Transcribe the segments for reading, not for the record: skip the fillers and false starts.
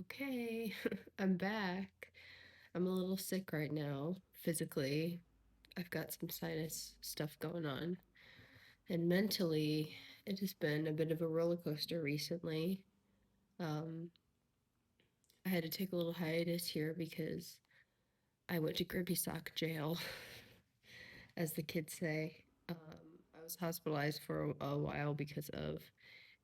Okay, I'm back. I'm a little sick right now, physically. I've got some sinus stuff going on. And mentally, it has been a bit of a roller coaster recently. Um, I had to take a little hiatus here because I went to Grippy Sock jail, as the kids say. I was hospitalized for a while because of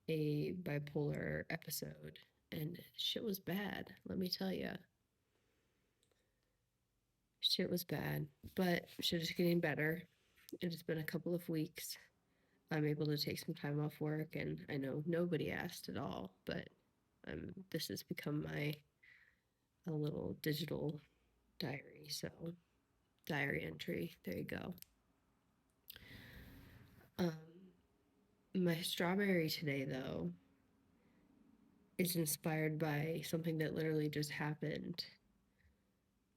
a bipolar episode, and shit was bad, let me tell you. Shit was bad, but shit is getting better. It has been a couple of weeks. I'm able to take some time off work, and I know nobody asked at all, but this has become my a little digital diary. So diary entry. There you go. Um, my strawberry today, though, is inspired by something that literally just happened.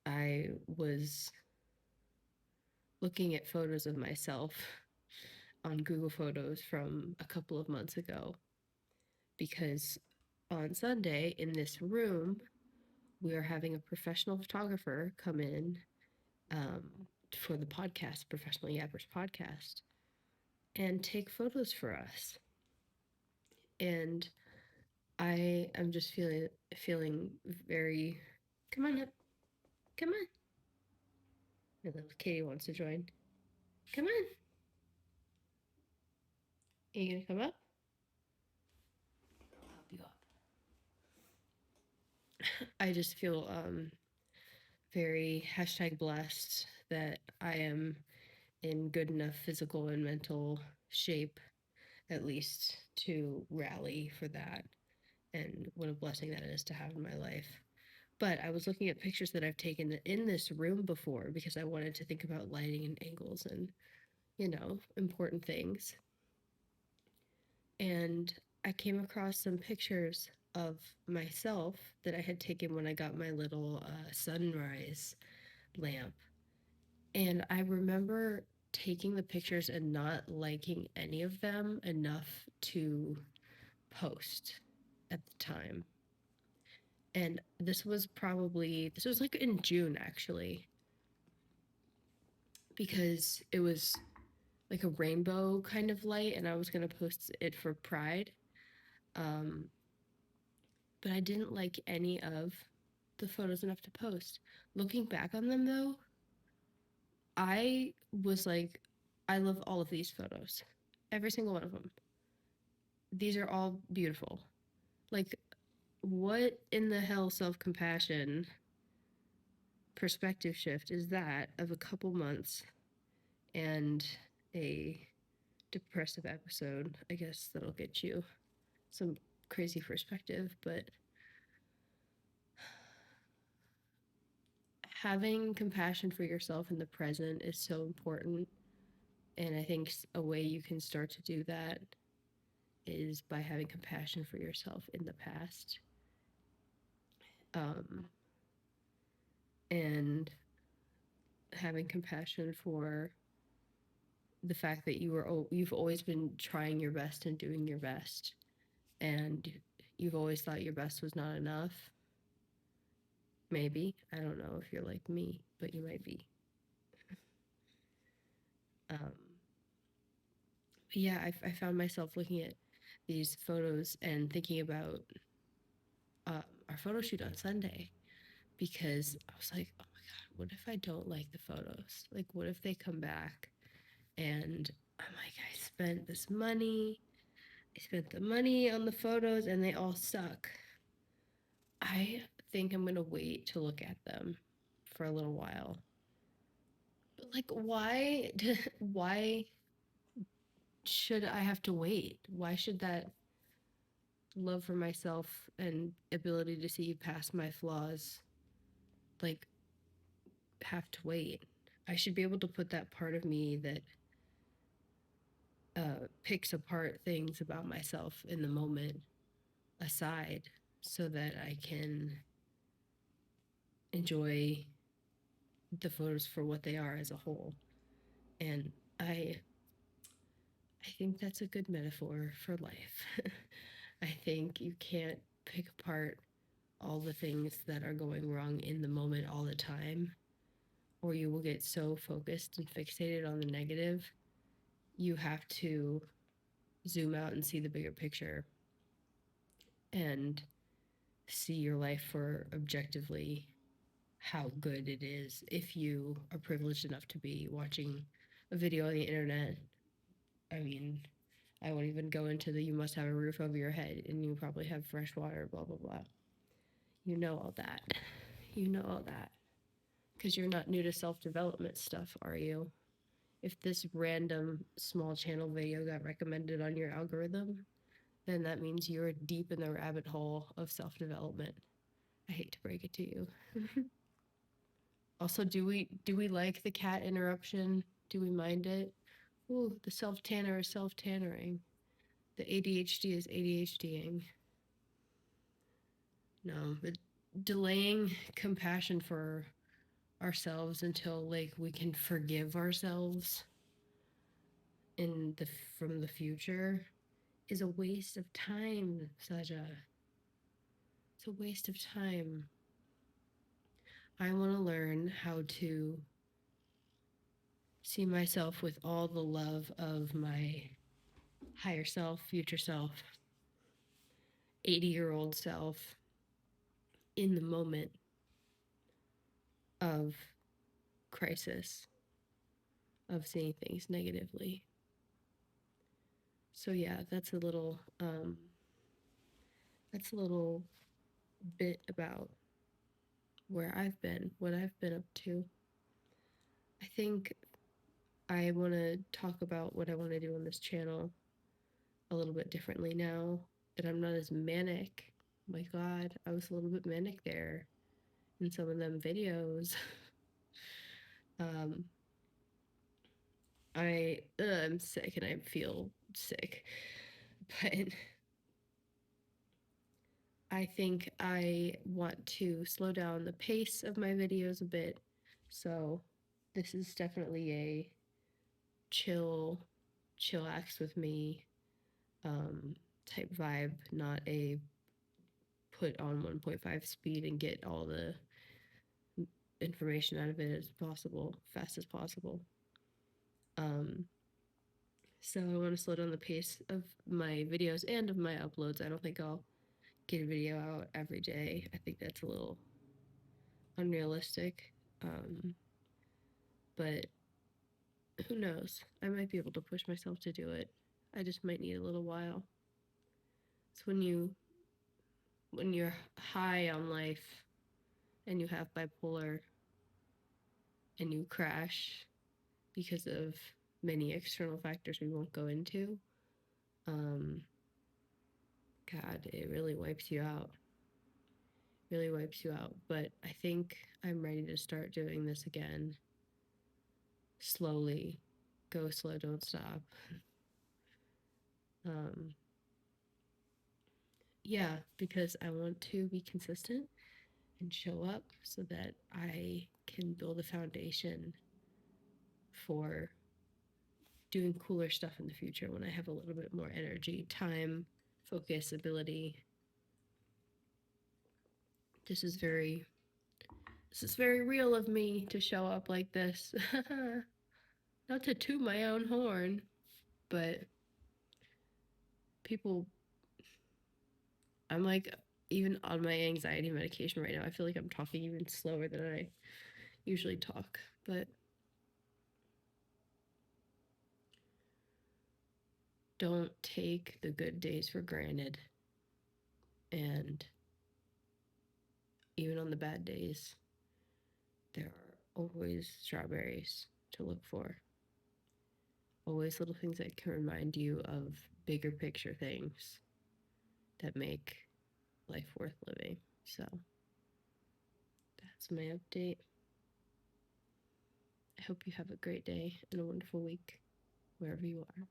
I was looking at photos of myself on Google Photos from a couple of months ago because on Sunday in this room, we are having a professional photographer come in um, for the podcast, Professional Yappers podcast, and take photos for us. And I am just feeling very. Come on up. Come on. My little kitty wants to join. Come on. Are you gonna come up? I'll help you up. I just feel very hashtag blessed that I am in good enough physical and mental shape, at least, to rally for that. And what a blessing that is to have in my life. But I was looking at pictures that I've taken in this room before because I wanted to think about lighting and angles and, important things. And I came across some pictures of myself that I had taken when I got my little sunrise lamp. And I remember taking the pictures and not liking any of them enough to post at the time. And this was like in June actually, because it was like a rainbow kind of light and I was going to post it for Pride. Um, but I didn't like any of the photos enough to post. Looking back on them though, I was like, I love all of these photos. Every single one of them. These are all beautiful. Like, what in the hell self compassion perspective shift is that of a couple months and a depressive episode? I guess that'll get you some crazy perspective, but having compassion for yourself in the present is so important. And I think a way you can start to do that is by having compassion for yourself in the past. Um, and having compassion for the fact that you've always been trying your best and doing your best, and you've always thought your best was not enough. Maybe, I don't know if you're like me, but you might be. um, yeah, I found myself looking at these photos and thinking about our photo shoot on Sunday, because I was like, oh my god, what if I don't like the photos? Like, what if they come back and I'm like, I spent this money, I spent the money on the photos and they all suck. I think I'm gonna wait to look at them for a little while. But like, why should I have to wait? Why should that love for myself and ability to see past my flaws like have to wait? I should be able to put that part of me that picks apart things about myself in the moment aside so that I can enjoy the photos for what they are as a whole. And I think that's a good metaphor for life. I think you can't pick apart all the things that are going wrong in the moment all the time, or you will get so focused and fixated on the negative. You have to zoom out and see the bigger picture and see your life for objectively how good it is if you are privileged enough to be watching a video on the internet. I mean, I won't even go into the you must have a roof over your head and you probably have fresh water, blah, blah, blah. You know all that. You know all that. Because you're not new to self development stuff, are you? If this random small channel video got recommended on your algorithm, then that means you're deep in the rabbit hole of self development. I hate to break it to you. Also, do we like the cat interruption? Do we mind it? Ooh, the self tanner is self tannering. The ADHD is ADHDing. No, but delaying compassion for ourselves until like we can forgive ourselves in the from the future is a waste of time, Saja. It's a waste of time. I want to learn how to see myself with all the love of my higher self, future self, 80-year-old self in the moment of crisis, of seeing things negatively. So yeah, that's a little bit about where I've been, what I've been up to. I think I want to talk about what I want to do on this channel a little bit differently now that I'm not as manic. Oh my God, I was a little bit manic there in some of them videos. um, I'm sick and I feel sick, but I think I want to slow down the pace of my videos a bit. So this is definitely a chillax with me type vibe, not a put on 1.5 speed and get all the information out of it as possible, fast as possible. Um, so I want to slow down the pace of my videos and of my uploads. I don't think I'll get a video out every day. I think that's a little unrealistic. But who knows? I might be able to push myself to do it. I just might need a little while. It's when you're high on life and you have bipolar and you crash because of many external factors we won't go into. Um, God, it really wipes you out. Really wipes you out. But I think I'm ready to start doing this again. Slowly. Go slow, don't stop. Um, yeah, because I want to be consistent and show up so that I can build a foundation for doing cooler stuff in the future when I have a little bit more energy, time, focus, ability. This is very real of me to show up like this. Not to toot my own horn, but people, I'm like, even on my anxiety medication right now, I feel like I'm talking even slower than I usually talk. But don't take the good days for granted. And even on the bad days, there are always strawberries to look for. Always little things that can remind you of bigger picture things that make life worth living. So that's my update. I hope you have a great day and a wonderful week wherever you are.